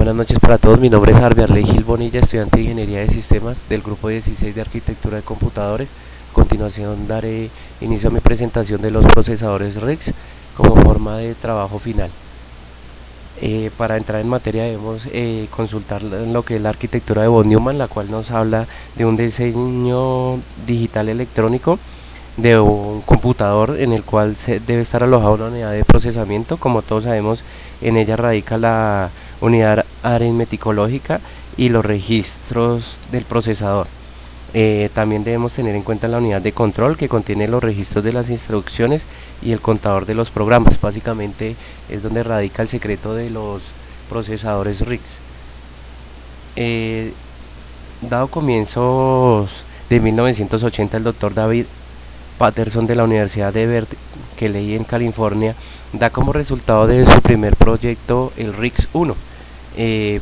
Buenas noches para todos, mi nombre es Arbiarley Gil Bonilla, estudiante de Ingeniería de Sistemas del Grupo 16 de Arquitectura de Computadores. A continuación daré inicio a mi presentación de los procesadores RISC como forma de trabajo final. Para entrar en materia debemos consultar lo que es la arquitectura de von Neumann, la cual nos habla de un diseño digital electrónico de un computador en el cual debe estar alojada una unidad de procesamiento. Como todos sabemos, en ella radica la unidad aritmético-lógica y los registros del procesador. También debemos tener en cuenta la unidad de control, que contiene los registros de las instrucciones y el contador de los programas. Básicamente es donde radica el secreto de los procesadores RISC. Dado comienzos de 1980, el doctor David Patterson de la Universidad de Berkeley en California da como resultado de su primer proyecto el RISC-1.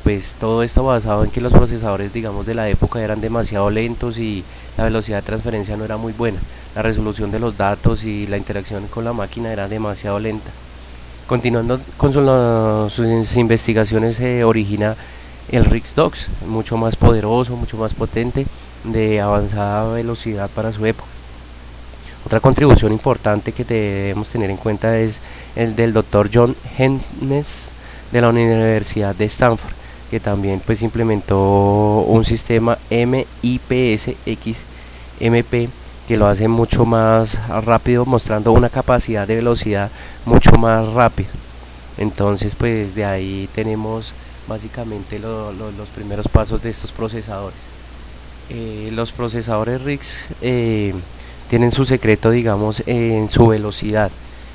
Pues todo esto basado en que los procesadores, digamos, de la época eran demasiado lentos y la velocidad de transferencia no era muy buena. La resolución de los datos y la interacción con la máquina era demasiado lenta. Continuando con sus investigaciones, se origina el RISC-2, mucho más poderoso, mucho más potente, de avanzada velocidad para su época. Otra contribución importante que debemos tener en cuenta es el del doctor John Henness de la Universidad de Stanford, que también implementó un sistema MIPS-XMP que lo hace mucho más rápido, mostrando una capacidad de velocidad mucho más rápida. Entonces, pues de ahí tenemos básicamente los primeros pasos de estos procesadores. Los procesadores RISC tienen su secreto, digamos, en su velocidad,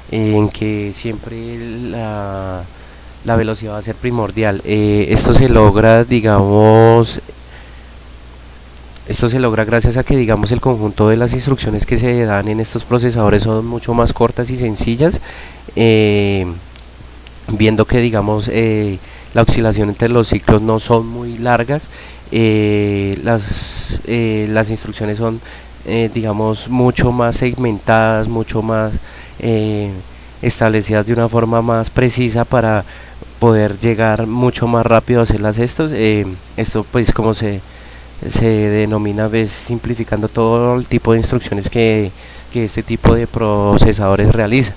en que siempre la velocidad va a ser primordial. Esto se logra, digamos, gracias a que, digamos, el conjunto de las instrucciones que se dan en estos procesadores son mucho más cortas y sencillas, viendo que, digamos, la oscilación entre los ciclos no son muy largas. Las instrucciones son digamos, mucho más segmentadas, mucho más establecidas de una forma más precisa para poder llegar mucho más rápido a hacerlas. Esto pues como se denomina, simplificando todo el tipo de instrucciones que este tipo de procesadores realiza.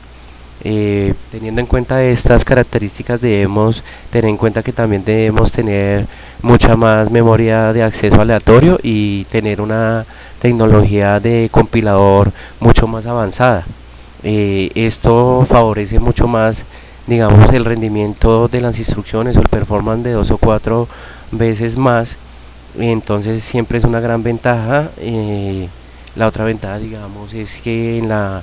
Teniendo en cuenta estas características, debemos tener en cuenta que también debemos tener mucha más memoria de acceso aleatorio y tener una tecnología de compilador mucho más avanzada. Esto favorece mucho más, digamos, el rendimiento de las instrucciones o el performance de 2 o 4 veces más. Entonces siempre es una gran ventaja. La otra ventaja, digamos, es que en la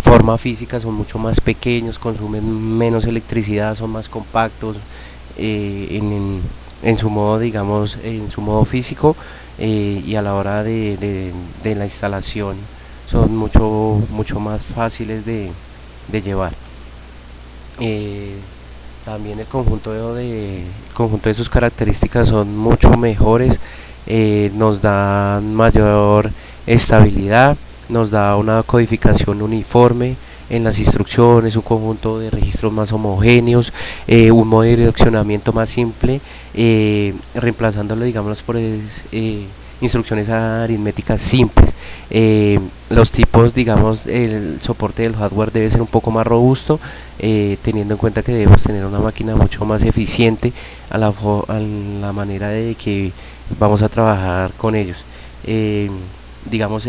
forma física son mucho más pequeños, consumen menos electricidad, son más compactos en su modo, digamos, en su modo físico, y a la hora de la instalación son mucho más fáciles de llevar. También el conjunto de sus características son mucho mejores, nos dan mayor estabilidad, nos da una codificación uniforme en las instrucciones, un conjunto de registros más homogéneos, un modo de direccionamiento más simple, reemplazándolo, digamos, por instrucciones aritméticas simples. Los tipos, digamos, el soporte del hardware debe ser un poco más robusto, teniendo en cuenta que debemos tener una máquina mucho más eficiente a la manera de que vamos a trabajar con ellos. Digamos,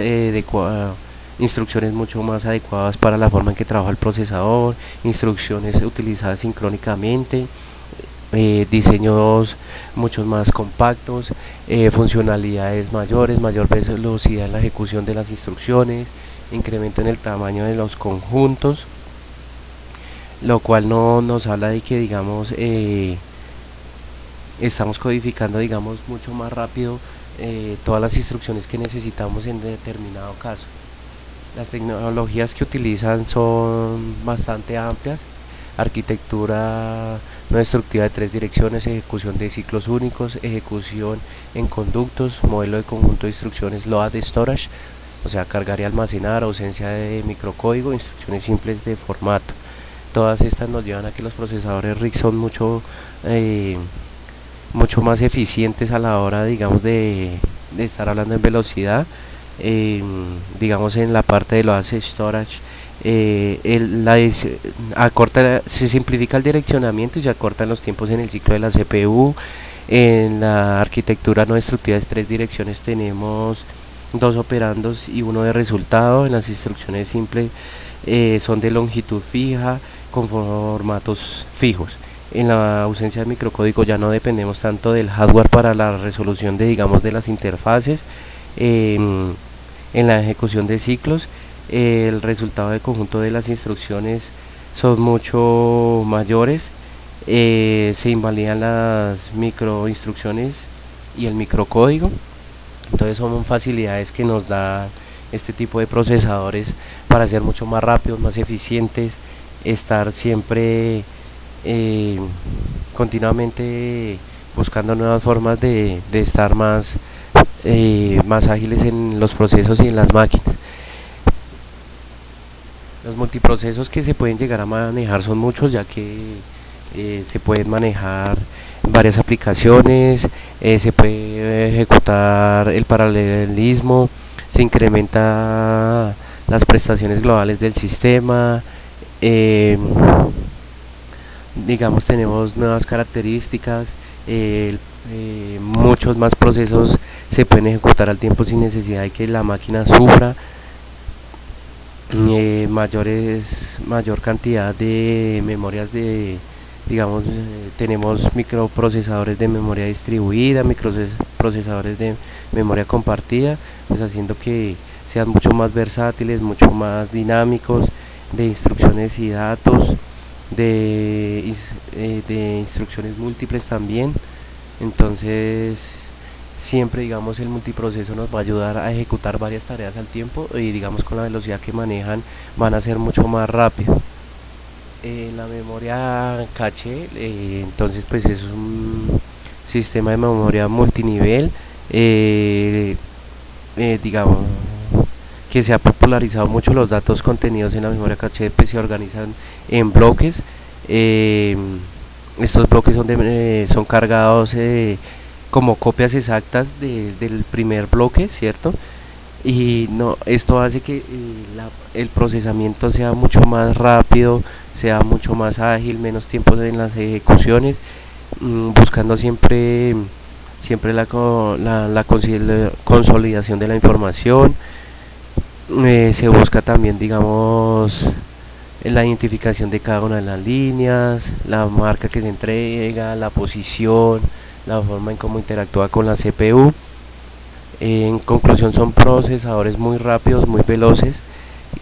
instrucciones mucho más adecuadas para la forma en que trabaja el procesador, instrucciones utilizadas sincrónicamente, diseños mucho más compactos, funcionalidades mayores, mayor velocidad en la ejecución de las instrucciones, incremento en el tamaño de los conjuntos, lo cual no nos habla de que, digamos, estamos codificando, digamos, mucho más rápido todas las instrucciones que necesitamos en determinado caso. Las tecnologías que utilizan son bastante amplias: arquitectura no destructiva de 3 direcciones, ejecución de ciclos únicos, ejecución en conductos, modelo de conjunto de instrucciones load storage, o sea, cargar y almacenar, ausencia de microcódigo, instrucciones simples de formato. Todas estas nos llevan a que los procesadores RISC son mucho mucho más eficientes a la hora, digamos, de estar hablando en velocidad. eh, digamos en la parte de los storage, se simplifica el direccionamiento y se acortan los tiempos en el ciclo de la CPU. En la arquitectura no destructiva de 3 direcciones tenemos 2 operandos y uno de resultado. En las instrucciones simples son de longitud fija con formatos fijos. En la ausencia de microcódigo ya no dependemos tanto del hardware para la resolución de, digamos, de las interfaces. em, en la ejecución de ciclos, el resultado del conjunto de las instrucciones son mucho mayores. Se invalidan las microinstrucciones y el microcódigo. Entonces son facilidades que nos da este tipo de procesadores para ser mucho más rápidos, más eficientes, estar siempre eh, continuamente buscando nuevas formas de estar más ágiles en los procesos y en las máquinas. Los multiprocesos que se pueden llegar a manejar son muchos, ya que se pueden manejar varias aplicaciones. Se puede ejecutar el paralelismo, se incrementa las prestaciones globales del sistema. eh, digamos, tenemos nuevas características. Muchos más procesos se pueden ejecutar al tiempo sin necesidad de que la máquina sufra. Mayor cantidad de memorias digamos, tenemos microprocesadores de memoria distribuida, microprocesadores de memoria compartida, pues haciendo que sean mucho más versátiles, mucho más dinámicos, de instrucciones y datos, de instrucciones múltiples también. Entonces siempre, digamos, el multiproceso nos va a ayudar a ejecutar varias tareas al tiempo, y digamos con la velocidad que manejan van a ser mucho más rápido. La memoria caché, entonces pues es un sistema de memoria multinivel, digamos, que se ha popularizado mucho. Los datos contenidos en la memoria caché pues se organizan en bloques. eh, Estos bloques son cargados como copias exactas del primer bloque, ¿cierto? Y no, esto hace que el procesamiento sea mucho más rápido, sea mucho más ágil, menos tiempo en las ejecuciones, buscando siempre la consolidación de la información. Se busca también, digamos, la identificación de cada una de las líneas, la marca que se entrega, la posición, la forma en cómo interactúa con la CPU. En conclusión, son procesadores muy rápidos, muy veloces,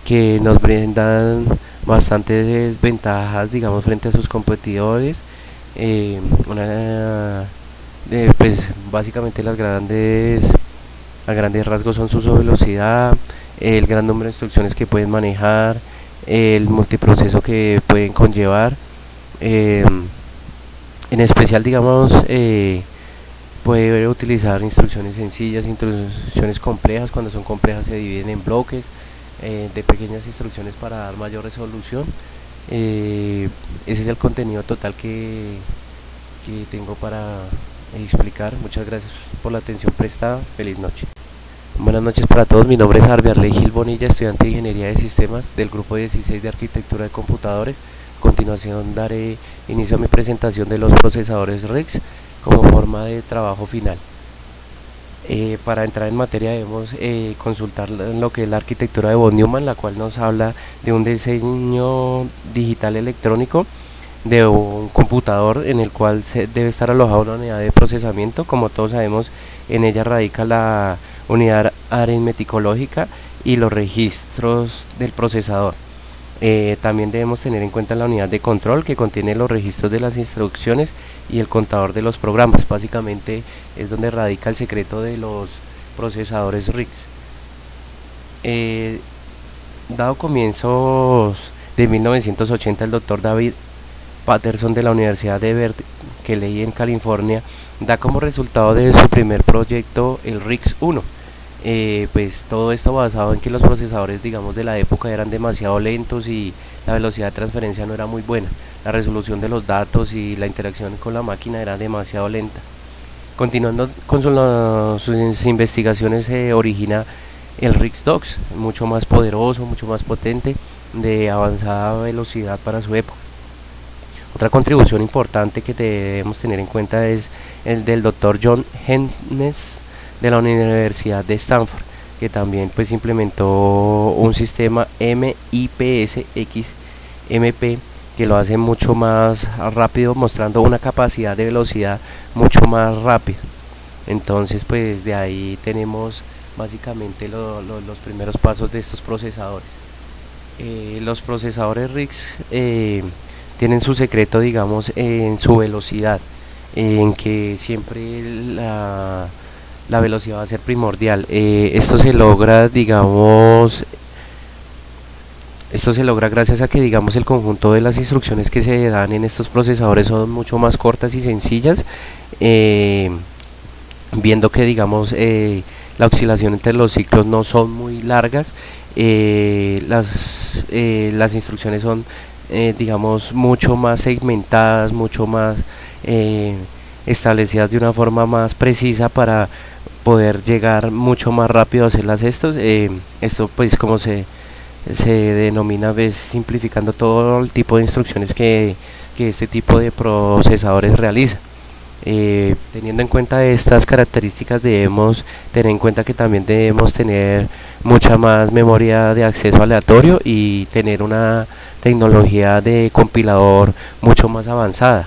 que nos brindan bastantes ventajas, digamos, frente a sus competidores. Eh, una, pues básicamente a grandes rasgos son su velocidad, el gran número de instrucciones que pueden manejar, el multiproceso que pueden conllevar. eh, en especial, digamos, puede utilizar instrucciones sencillas, instrucciones complejas. Cuando son complejas se dividen en bloques de pequeñas instrucciones para dar mayor resolución. Ese es el contenido total que tengo para explicar. Muchas gracias por la atención prestada. Feliz noche. Buenas noches para todos. Mi nombre es Arbiarley Gil Bonilla, estudiante de Ingeniería de Sistemas del grupo 16 de Arquitectura de Computadores. A continuación daré inicio a mi presentación de los procesadores RISC como forma de trabajo final. Para entrar en materia debemos consultar lo que es la arquitectura de von Neumann, la cual nos habla de un diseño digital electrónico de un computador en el cual debe estar alojada una unidad de procesamiento. Como todos sabemos, en ella radica la unidad aritmético lógica y los registros del procesador. También debemos tener en cuenta la unidad de control, que contiene los registros de las instrucciones y el contador de los programas. Básicamente es donde radica el secreto de los procesadores RISC. Dado comienzos de 1980, el doctor David Patterson de la Universidad de Berkeley en California da como resultado de su primer proyecto el RISC-1. Pues todo esto basado en que los procesadores, digamos, de la época eran demasiado lentos y la velocidad de transferencia no era muy buena. La resolución de los datos y la interacción con la máquina era demasiado lenta. Continuando con sus investigaciones, se origina el RIX-2, mucho más poderoso, mucho más potente, de avanzada velocidad para su época. Otra contribución importante que debemos tener en cuenta es el del doctor John Hennes de la Universidad de Stanford, que también pues implementó un sistema MIPS-XMP que lo hace mucho más rápido, mostrando una capacidad de velocidad mucho más rápida. Entonces pues de ahí tenemos básicamente los primeros pasos de estos procesadores. Los procesadores RIX tienen su secreto, digamos, en su velocidad, en que siempre la velocidad va a ser primordial. Esto se logra gracias a que, digamos, el conjunto de las instrucciones que se dan en estos procesadores son mucho más cortas y sencillas, eh, viendo que, digamos, la oscilación entre los ciclos no son muy largas. Las instrucciones son, digamos, mucho más segmentadas, mucho más eh, establecidas de una forma más precisa para poder llegar mucho más rápido a hacerlas esto pues como se denomina, ves, simplificando todo el tipo de instrucciones que este tipo de procesadores realiza. Teniendo en cuenta estas características, debemos tener en cuenta que también debemos tener mucha más memoria de acceso aleatorio y tener una tecnología de compilador mucho más avanzada.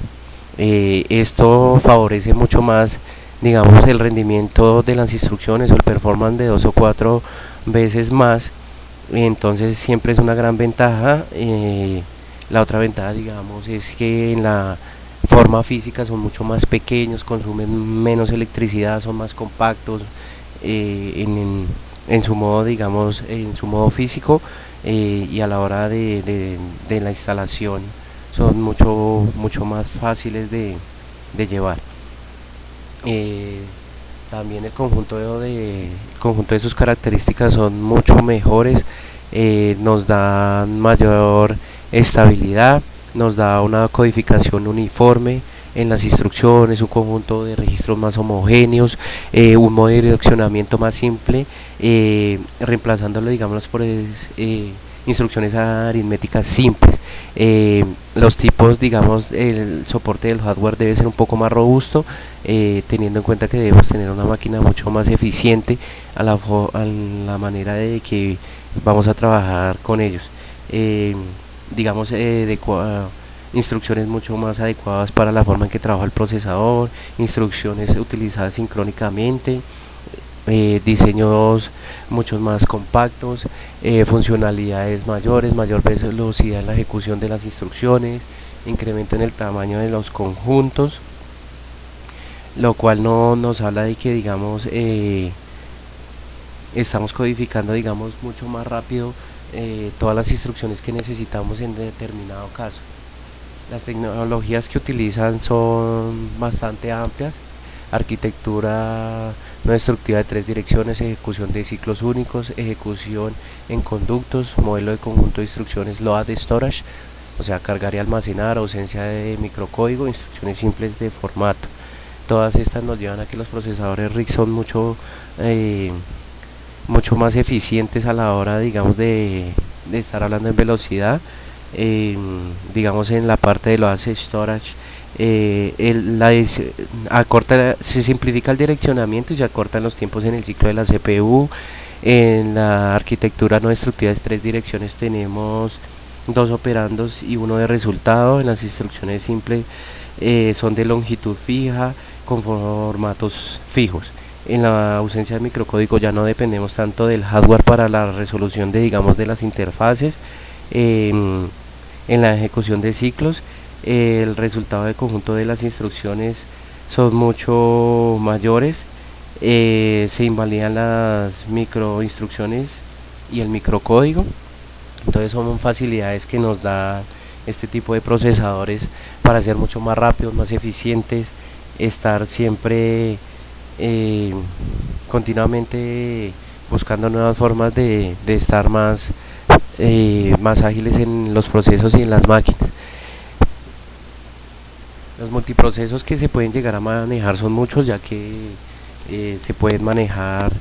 Esto favorece mucho más, digamos, el rendimiento de las instrucciones o el performance de 2 o 4 veces más. Entonces siempre es una gran ventaja. La otra ventaja, digamos, es que en la forma física son mucho más pequeños, consumen menos electricidad, son más compactos, en su modo, digamos, en su modo físico, y a la hora de la instalación son mucho más fáciles de llevar. Eh, También el conjunto de sus características son mucho mejores, nos dan mayor estabilidad, nos da una codificación uniforme en las instrucciones, un conjunto de registros más homogéneos, un modo de direccionamiento más simple, reemplazándolo, digamos, por instrucciones aritméticas simples. Los tipos, digamos, el soporte del hardware debe ser un poco más robusto, teniendo en cuenta que debemos tener una máquina mucho más eficiente a la manera de que vamos a trabajar con ellos. Digamos, instrucciones mucho más adecuadas para la forma en que trabaja el procesador, instrucciones utilizadas sincrónicamente, diseños mucho más compactos, funcionalidades mayores, mayor velocidad en la ejecución de las instrucciones, incremento en el tamaño de los conjuntos, lo cual no nos habla de que, digamos, estamos codificando, digamos, mucho más rápido todas las instrucciones que necesitamos en determinado caso. Las tecnologías que utilizan son bastante amplias: arquitectura no destructiva de 3 direcciones, ejecución de ciclos únicos, ejecución en conductos, modelo de conjunto de instrucciones load storage, o sea, cargar y almacenar, ausencia de microcódigo, instrucciones simples de formato. Todas estas nos llevan a que los procesadores RISC son mucho más eficientes a la hora, digamos, de estar hablando en velocidad. Digamos, en la parte de los storage, se simplifica el direccionamiento y se acortan los tiempos en el ciclo de la CPU. En la arquitectura no destructiva de 3 direcciones tenemos 2 operandos y uno de resultado. En las instrucciones simples, son de longitud fija con formatos fijos. En la ausencia de microcódigo ya no dependemos tanto del hardware para la resolución de, digamos, de las interfaces. En la ejecución de ciclos, el resultado del conjunto de las instrucciones son mucho mayores, se invalidan las microinstrucciones y el microcódigo. Entonces son facilidades que nos da este tipo de procesadores para ser mucho más rápidos, más eficientes, estar siempre, continuamente buscando nuevas formas de estar más ágiles en los procesos y en las máquinas. Los multiprocesos que se pueden llegar a manejar son muchos, ya que se pueden manejar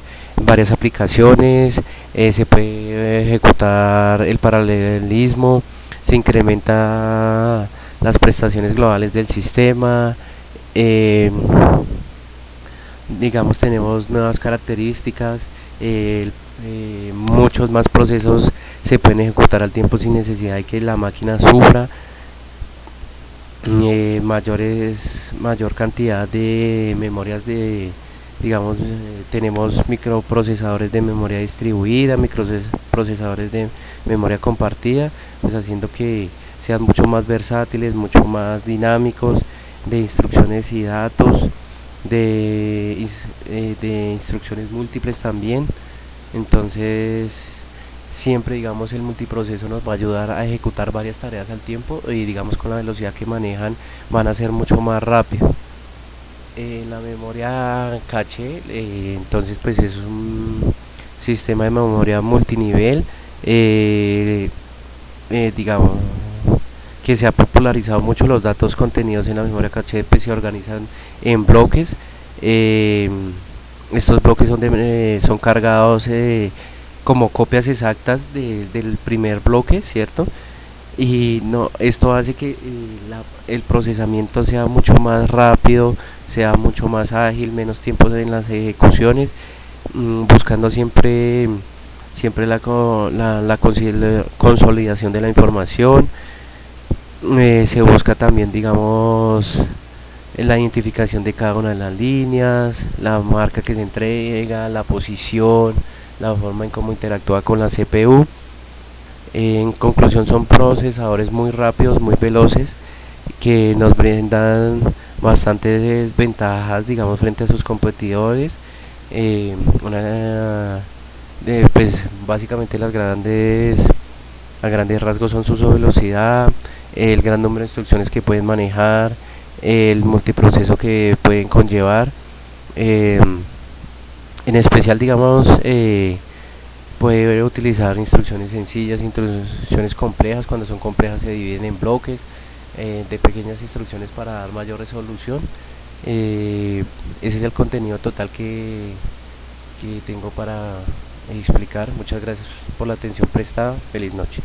varias aplicaciones, se puede ejecutar el paralelismo, se incrementa las prestaciones globales del sistema, eh, digamos tenemos nuevas características, muchos más procesos se pueden ejecutar al tiempo sin necesidad de que la máquina sufra, mayor cantidad de memorias de, digamos, tenemos microprocesadores de memoria distribuida, microprocesadores de memoria compartida, pues haciendo que sean mucho más versátiles, mucho más dinámicos, de instrucciones y datos, de instrucciones múltiples también. Entonces siempre, digamos, el multiproceso nos va a ayudar a ejecutar varias tareas al tiempo, y digamos con la velocidad que manejan van a ser mucho más rápido. La memoria caché, entonces pues es un sistema de memoria multinivel, digamos que se ha popularizado mucho. Los datos contenidos en la memoria caché pues se organizan en bloques. eh, Estos bloques son cargados como copias exactas del primer bloque, ¿cierto? Y no, esto hace que el procesamiento sea mucho más rápido, sea mucho más ágil, menos tiempo en las ejecuciones, buscando siempre la consolidación de la información. Se busca también, digamos, la identificación de cada una de las líneas, la marca que se entrega, la posición, la forma en cómo interactúa con la CPU. En conclusión, son procesadores muy rápidos, muy veloces, que nos brindan bastantes ventajas, digamos, frente a sus competidores. Una pues básicamente a grandes rasgos son su velocidad, el gran número de instrucciones que pueden manejar, el multiproceso que pueden conllevar. eh, en especial, digamos, puede utilizar instrucciones sencillas, instrucciones complejas. Cuando son complejas se dividen en bloques de pequeñas instrucciones para dar mayor resolución. Ese es el contenido total que tengo para explicar. Muchas gracias por la atención prestada. Feliz noche.